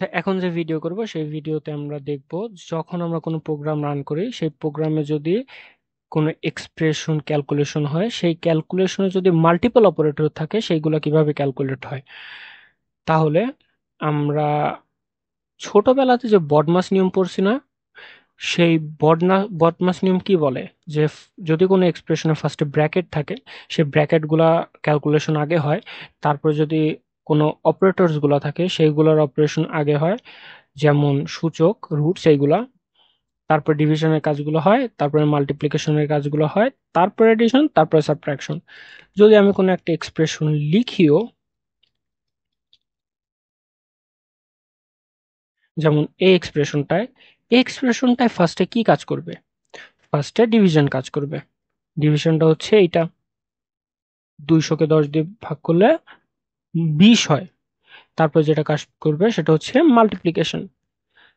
এখন যে ভিডিও করব সেই ভিডিওতে আমরা দেখব যখন আমরা কোনো প্রোগ্রাম রান করি সেই প্রোগ্রামে যদি কোনো এক্সপ্রেশন ক্যালকুলেশন হয় সেই ক্যালকুলেশনে যদি মাল্টিপল অপারেটর থাকে সেইগুলো কিভাবে ক্যালকুলেট হয়। তাহলে আমরা ছোটবেলাতে যে বডমাস নিয়ম পড়ছি না, সেই বডমাস নিয়ম কি বলে যে যদি কোনো এক্সপ্রেশনের ফার্স্টে ব্র্যাকেট থাকে সেই ব্র্যাকেটগুলা ক্যালকুলেশন আগে হয়, তারপরে যদি কোনো অপারেটরস গুলা থাকে সেইগুলোর অপারেশন আগে হয়, যেমন সূচক রুট সেইগুলা, তারপর ডিভিশনের কাজগুলো হয়, তারপরে মাল্টিপ্লিকেশনের কাজগুলো হয়, তারপরে এডিশন, তারপরে সাবট্রাকশন। যদি আমি কোনো একটা এক্সপ্রেশন লিখিও, যেমন এই এক্সপ্রেশনটায় ফার্স্টে কি কাজ করবে? ফার্স্টে ডিভিশন কাজ করবে। ডিভিশনটা হচ্ছে এইটা, 200-কে 10 দিয়ে ভাগ করলে 20 হয়। তারপর যেটা কাজ করবে সেটা হচ্ছে মাল্টিপ্লিকেশন।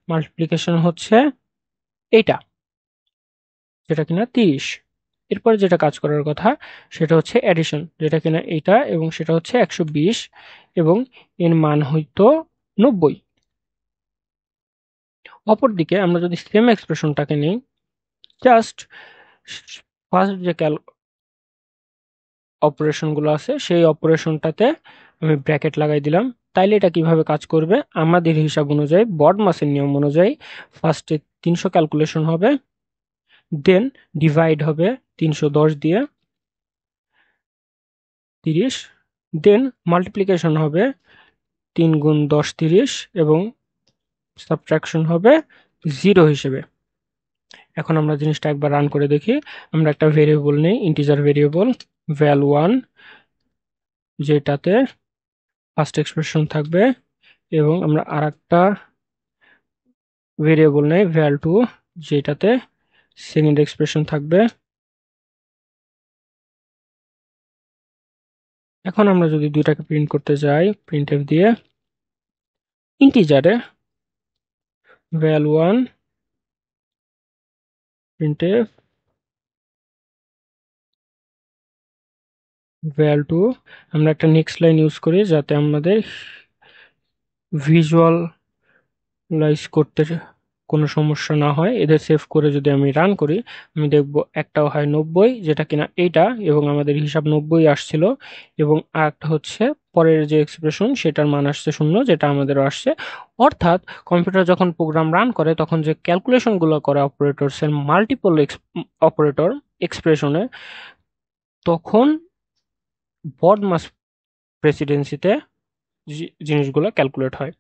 মাল্টিপ্লিকেশন হচ্ছে এইটা, যেটা কিনা 30। এরপরে যেটা কাজ করার কথা সেটা হচ্ছে অ্যাডিশন, যেটা কিনা এইটা এবং সেটা হচ্ছে 120 এবং এর মান হইতো 90। অপরদিকে আমরা যদি সেম এক্সপ্রেশনটাকে নিই, জাস্ট ফার্স্ট যে অপারেশনগুলো আছে সেই অপারেশনটাতে আমি ব্র্যাকেট লাগাই দিলাম। তাইলে এটা কিভাবে কাজ করবে? আমাদের হিসাব অনুযায়ী বডমাসের নিয়ম অনুযায়ী ফার্স্টে 300 ক্যালকুলেশন হবে, দেন ডিভাইড হবে 310 দিয়ে 30, দেন মাল্টিপ্লিকেশন হবে 3 গুণ 10 30 এবং সাবট্রাকশন হবে 0 হিসেবে। এখন আমরা জিনিসটা একবার রান করে দেখি। আমরা একটা ভেরিয়েবল নেই, ইন্টিজার ভেরিয়েবল val1, যেটাতে ফার্স্ট এক্সপ্রেশন থাকবে, এবং আমরা আরেকটা ভেরিয়েবল নেই val2, যেটাতে সেকেন্ড এক্সপ্রেশন থাকবে। এখন আমরা যদি দুইটাকে প্রিন্ট করতে যাই প্রিন্টএফ দিয়ে, ইন্টিজারে val1 প্রিন্টএফ val2, আমরা একটা নেক্সট লাইন ইউজ করি যাতে আমাদের ভিজুয়ালাইজ করতে কোনো সমস্যা না হয়। এদের সেভ করে যদি আমি রান করি, আমি দেখব একটাও হয় 90, যেটা কিনা এইটা, এবং আমাদের হিসাব 90 আসছিল, এবং আরেকটা হচ্ছে পরের যে এক্সপ্রেশন সেটার মান আসছে 0, যেটা আমাদেরও আসছে। অর্থাৎ কম্পিউটার যখন প্রোগ্রাম রান করে তখন যে ক্যালকুলেশনগুলো করে অপারেটরসের মাল্টিপল অপারেটর এক্সপ্রেশনে, তখন বডমাস প্রেসিডেন্সিতে জিনিসগুলো ক্যালকুলেট হয়।